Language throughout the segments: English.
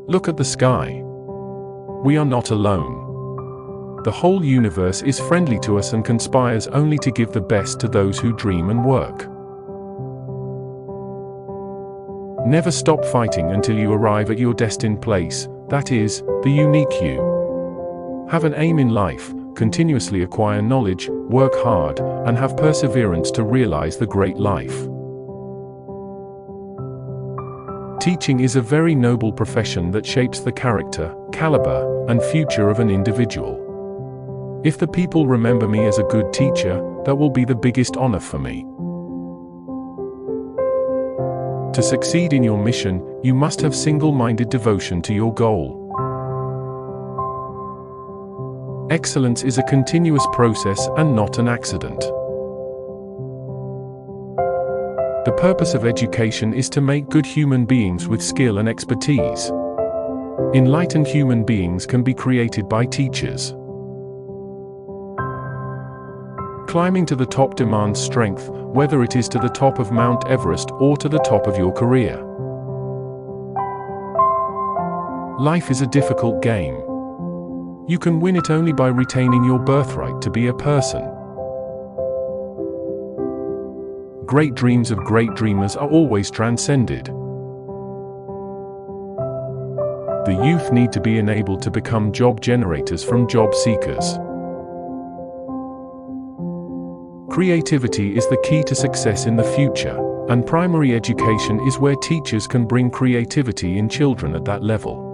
Look at the sky. We are not alone. The whole universe is friendly to us and conspires only to give the best to those who dream and work. Never stop fighting until you arrive at your destined place, that is, the unique you. Have an aim in life, continuously acquire knowledge, work hard, and have perseverance to realize the great life. Teaching is a very noble profession that shapes the character, caliber, and future of an individual. If the people remember me as a good teacher, that will be the biggest honor for me. To succeed in your mission, you must have single-minded devotion to your goal. Excellence is a continuous process and not an accident. The purpose of education is to make good human beings with skill and expertise. Enlightened human beings can be created by teachers. Climbing to the top demands strength, whether it is to the top of Mount Everest or to the top of your career. Life is a difficult game. You can win it only by retaining your birthright to be a person. Great dreams of great dreamers are always transcended. The youth need to be enabled to become job generators from job seekers. Creativity is the key to success in the future, and primary education is where teachers can bring creativity in children at that level.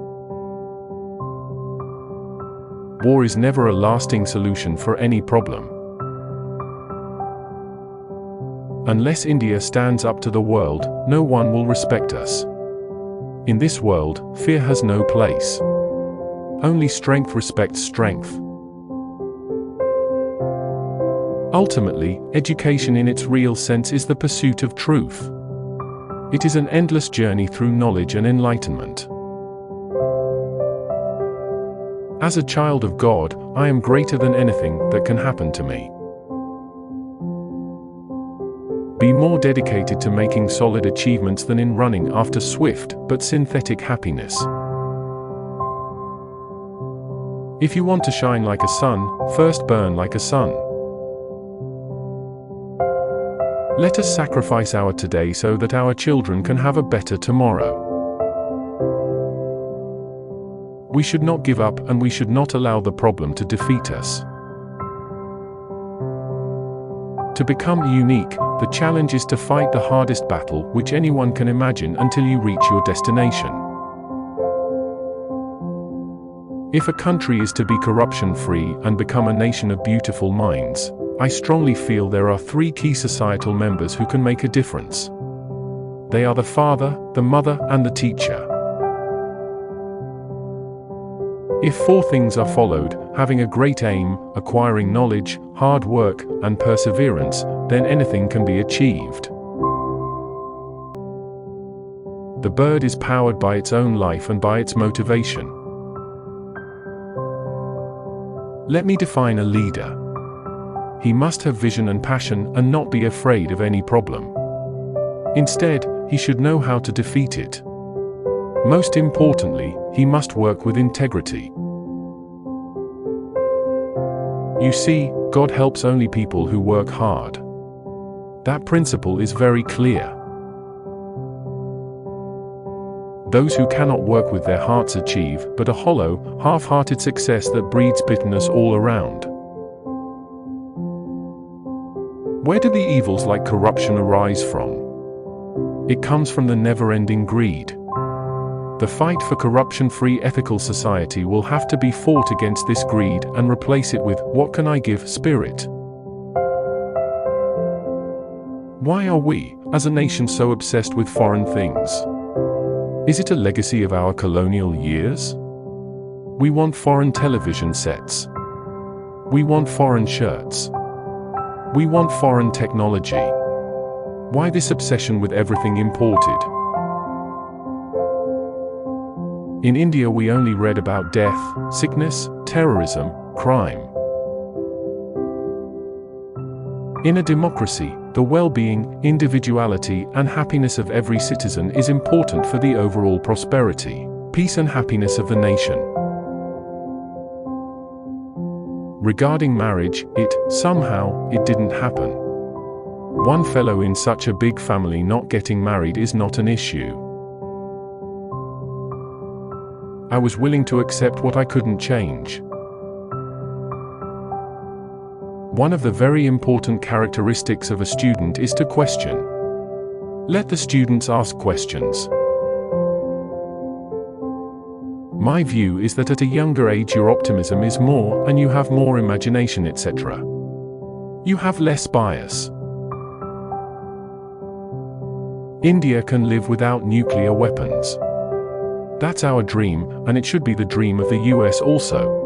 War is never a lasting solution for any problem. Unless India stands up to the world, no one will respect us. In this world, fear has no place. Only strength respects strength. Ultimately, education in its real sense is the pursuit of truth. It is an endless journey through knowledge and enlightenment. As a child of God, I am greater than anything that can happen to me. Be more dedicated to making solid achievements than in running after swift but synthetic happiness. If you want to shine like a sun, first burn like a sun. Let us sacrifice our today so that our children can have a better tomorrow. We should not give up, and we should not allow the problem to defeat us. To become unique, the challenge is to fight the hardest battle which anyone can imagine until you reach your destination. If a country is to be corruption-free and become a nation of beautiful minds, I strongly feel there are three key societal members who can make a difference. They are the father, the mother, and the teacher. If four things are followed, having a great aim, acquiring knowledge, hard work, and perseverance, then anything can be achieved. The bird is powered by its own life and by its motivation. Let me define a leader. He must have vision and passion and not be afraid of any problem. Instead, he should know how to defeat it. Most importantly, he must work with integrity. You see, God helps only people who work hard. That principle is very clear. Those who cannot work with their hearts achieve but a hollow, half-hearted success that breeds bitterness all around. Where do the evils like corruption arise from? It comes from the never-ending greed. The fight for corruption-free ethical society will have to be fought against this greed and replace it with, what can I give, spirit. Why are we, as a nation, so obsessed with foreign things? Is it a legacy of our colonial years? We want foreign television sets. We want foreign shirts. We want foreign technology. Why this obsession with everything imported? In India we only read about death, sickness, terrorism, crime. In a democracy, the well-being, individuality, and happiness of every citizen is important for the overall prosperity. Peace and happiness of the nation. Regarding marriage, it didn't happen. One fellow in such a big family not getting married is not an issue. I was willing to accept what I couldn't change. One of the very important characteristics of a student is to question. Let the students ask questions. My view is that at a younger age your optimism is more and you have more imagination, etc. You have less bias. India can live without nuclear weapons. That's our dream, and it should be the dream of the US also.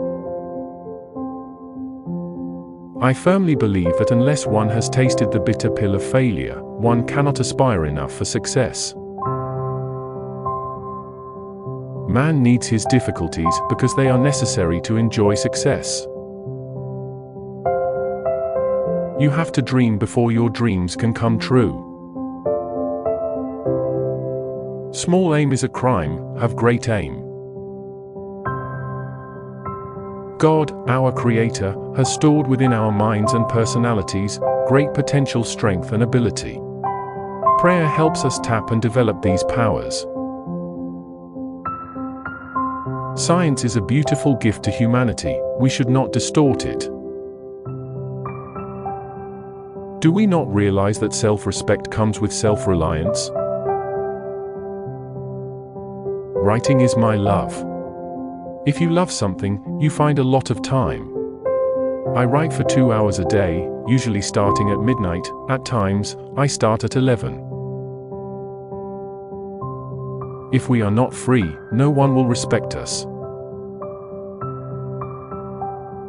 I firmly believe that unless one has tasted the bitter pill of failure, one cannot aspire enough for success. Man needs his difficulties because they are necessary to enjoy success. You have to dream before your dreams can come true. Small aim is a crime, have great aim. God, our Creator, has stored within our minds and personalities great potential, strength and ability. Prayer helps us tap and develop these powers. Science is a beautiful gift to humanity, we should not distort it. Do we not realize that self-respect comes with self-reliance? Writing is my love. If you love something, you find a lot of time. I write for 2 hours a day, usually starting at midnight, at times, I start at 11. If we are not free, no one will respect us.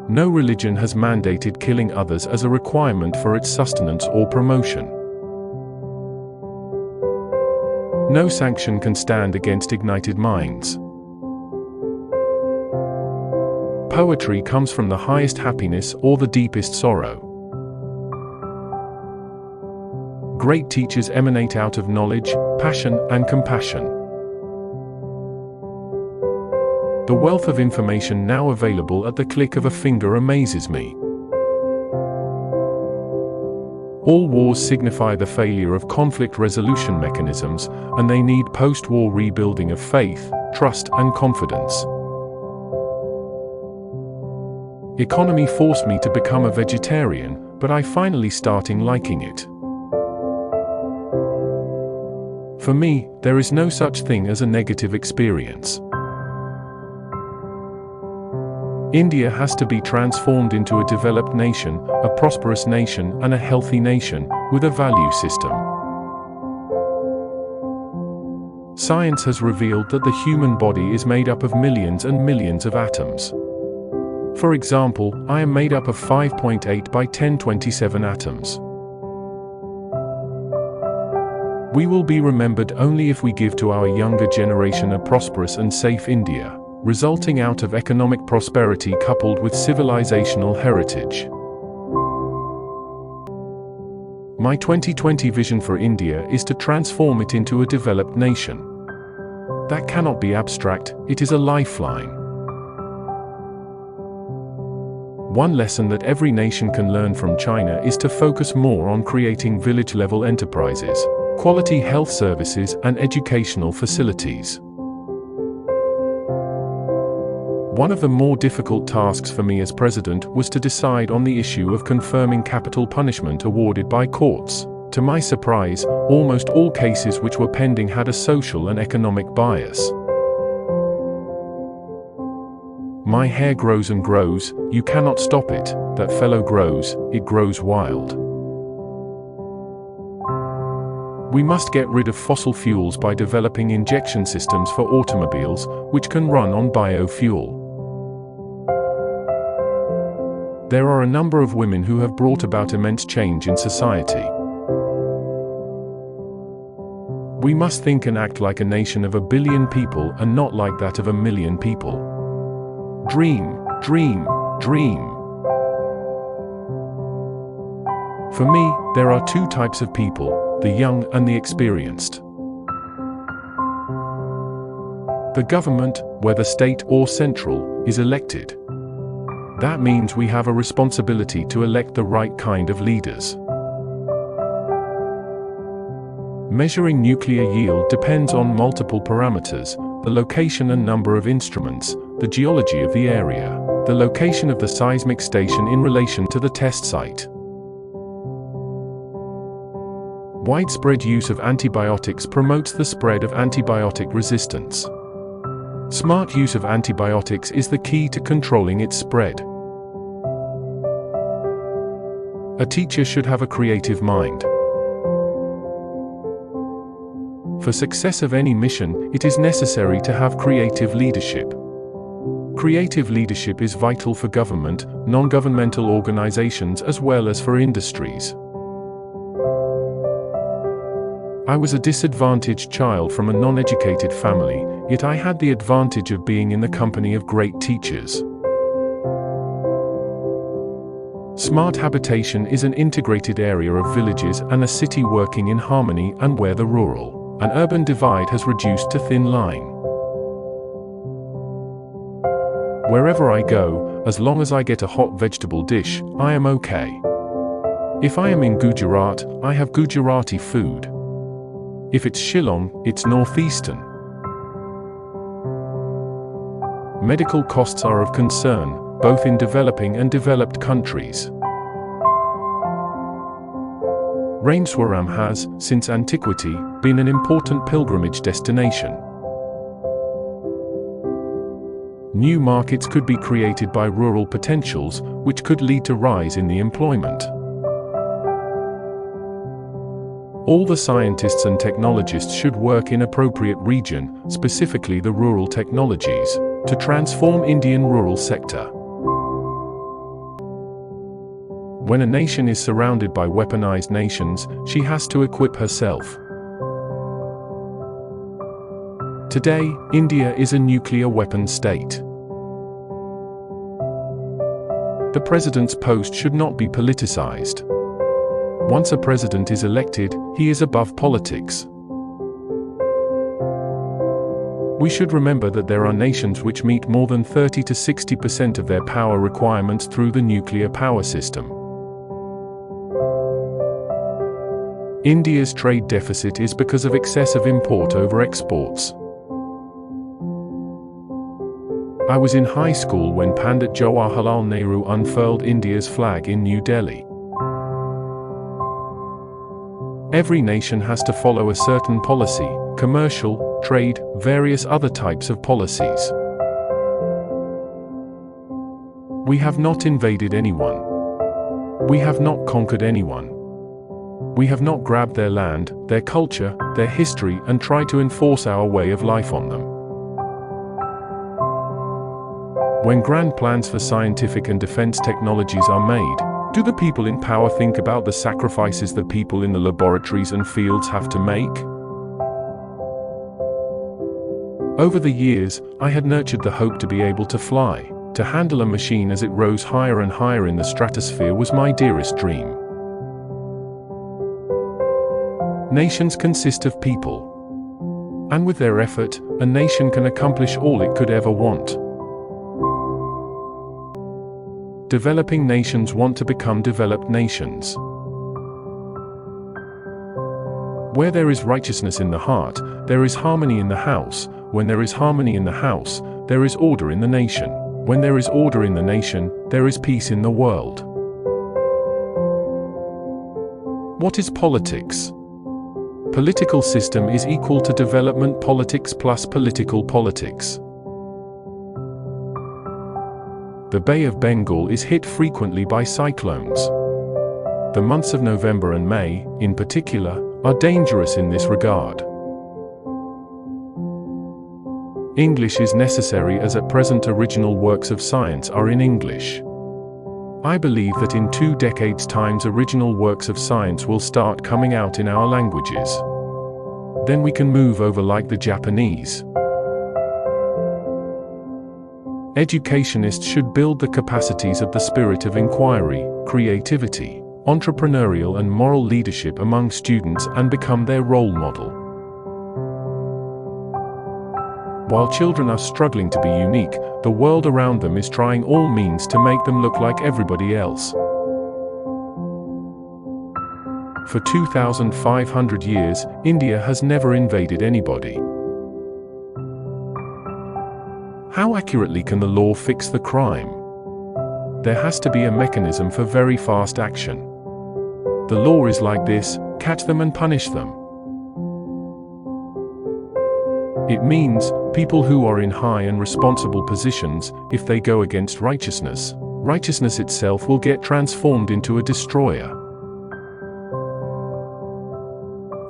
No religion has mandated killing others as a requirement for its sustenance or promotion. No sanction can stand against ignited minds. Poetry comes from the highest happiness or the deepest sorrow. Great teachers emanate out of knowledge, passion, and compassion. The wealth of information now available at the click of a finger amazes me. All wars signify the failure of conflict resolution mechanisms, and they need post-war rebuilding of faith, trust, and confidence. Economy forced me to become a vegetarian, but I finally starting liking it. For me, there is no such thing as a negative experience. India has to be transformed into a developed nation, a prosperous nation, and a healthy nation, with a value system. Science has revealed that the human body is made up of millions and millions of atoms. For example, I am made up of 5.8 by 1027 atoms. We will be remembered only if we give to our younger generation a prosperous and safe India, resulting out of economic prosperity coupled with civilizational heritage. My 2020 vision for India is to transform it into a developed nation. That cannot be abstract, it is a lifeline. One lesson that every nation can learn from China is to focus more on creating village-level enterprises, quality health services, and educational facilities. One of the more difficult tasks for me as president was to decide on the issue of confirming capital punishment awarded by courts. To my surprise, almost all cases which were pending had a social and economic bias. My hair grows and grows, you cannot stop it, that fellow grows, it grows wild. We must get rid of fossil fuels by developing injection systems for automobiles, which can run on biofuel. There are a number of women who have brought about immense change in society. We must think and act like a nation of 1 billion people and not like that of 1 million people. Dream, dream, dream. For me, there are 2 types of people, the young and the experienced. The government, whether state or central, is elected. That means we have a responsibility to elect the right kind of leaders. Measuring nuclear yield depends on multiple parameters: the location and number of instruments, the geology of the area, the location of the seismic station in relation to the test site. Widespread use of antibiotics promotes the spread of antibiotic resistance. Smart use of antibiotics is the key to controlling its spread. A teacher should have a creative mind. For success of any mission, it is necessary to have creative leadership. Creative leadership is vital for government, non-governmental organizations as well as for industries. I was a disadvantaged child from a non-educated family, yet I had the advantage of being in the company of great teachers. Smart habitation is an integrated area of villages and a city working in harmony, and where the rural and urban divide has reduced to thin line. Wherever I go, as long as I get a hot vegetable dish, I am okay. If I am in Gujarat, I have Gujarati food. If it's Shillong, it's northeastern. Medical costs are of concern, both in developing and developed countries. Rameswaram has, since antiquity, been an important pilgrimage destination. New markets could be created by rural potentials, which could lead to rise in the employment. All the scientists and technologists should work in appropriate region, specifically the rural technologies, to transform Indian rural sector. When a nation is surrounded by weaponized nations, she has to equip herself. Today, India is a nuclear weapon state. The president's post should not be politicized. Once a president is elected, he is above politics. We should remember that there are nations which meet more than 30 to 60% of their power requirements through the nuclear power system. India's trade deficit is because of excessive import over exports. I was in high school when Pandit Jawaharlal Nehru unfurled India's flag in New Delhi. Every nation has to follow a certain policy: commercial, trade, various other types of policies. We have not invaded anyone. We have not conquered anyone. We have not grabbed their land, their culture, their history, and tried to enforce our way of life on them. When grand plans for scientific and defense technologies are made, do the people in power think about the sacrifices the people in the laboratories and fields have to make? Over the years, I had nurtured the hope to be able to fly. To handle a machine as it rose higher and higher in the stratosphere was my dearest dream. Nations consist of people. And with their effort, a nation can accomplish all it could ever want. Developing nations want to become developed nations. Where there is righteousness in the heart, there is harmony in the house. When there is harmony in the house, there is order in the nation. When there is order in the nation, there is peace in the world. What is politics? Political system is equal to development politics plus political politics. The Bay of Bengal is hit frequently by cyclones. The months of November and May, in particular, are dangerous in this regard. English is necessary as at present original works of science are in English. I believe that in 2 decades' time original works of science will start coming out in our languages. Then we can move over like the Japanese. Educationists should build the capacities of the spirit of inquiry, creativity, entrepreneurial and moral leadership among students and become their role model. While children are struggling to be unique, the world around them is trying all means to make them look like everybody else. For 2,500 years, India has never invaded anybody. How accurately can the law fix the crime? There has to be a mechanism for very fast action. The law is like this: catch them and punish them. It means, people who are in high and responsible positions, if they go against righteousness, righteousness itself will get transformed into a destroyer.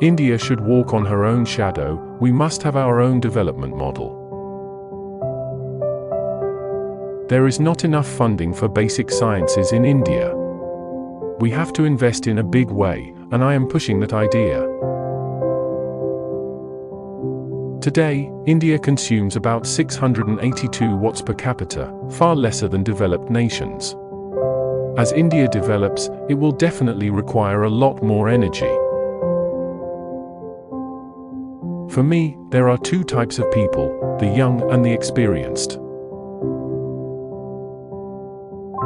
India should walk on her own shadow. We must have our own development model. There is not enough funding for basic sciences in India. We have to invest in a big way, and I am pushing that idea. Today, India consumes about 682 watts per capita, far lesser than developed nations. As India develops, it will definitely require a lot more energy. For me, there are two types of people, the young and the experienced.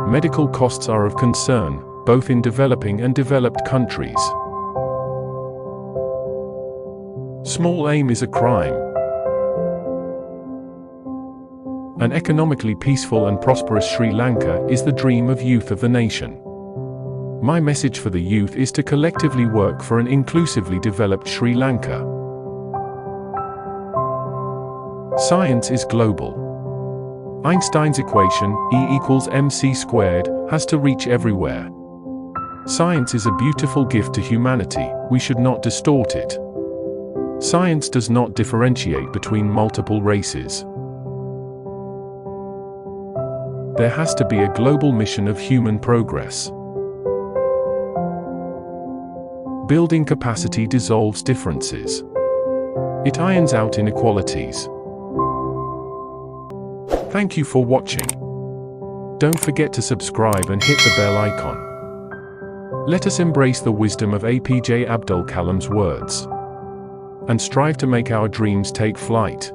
Medical costs are of concern, both in developing and developed countries. Small aim is a crime. An economically peaceful and prosperous Sri Lanka is the dream of youth of the nation. My message for the youth is to collectively work for an inclusively developed Sri Lanka. Science is global. Einstein's equation, E equals mc squared, has to reach everywhere. Science is a beautiful gift to humanity. We should not distort it. Science does not differentiate between multiple races. There has to be a global mission of human progress. Building capacity dissolves differences. It irons out inequalities. Thank you for watching. Don't forget to subscribe and hit the bell icon. Let us embrace the wisdom of A.P.J. Abdul Kalam's words and strive to make our dreams take flight.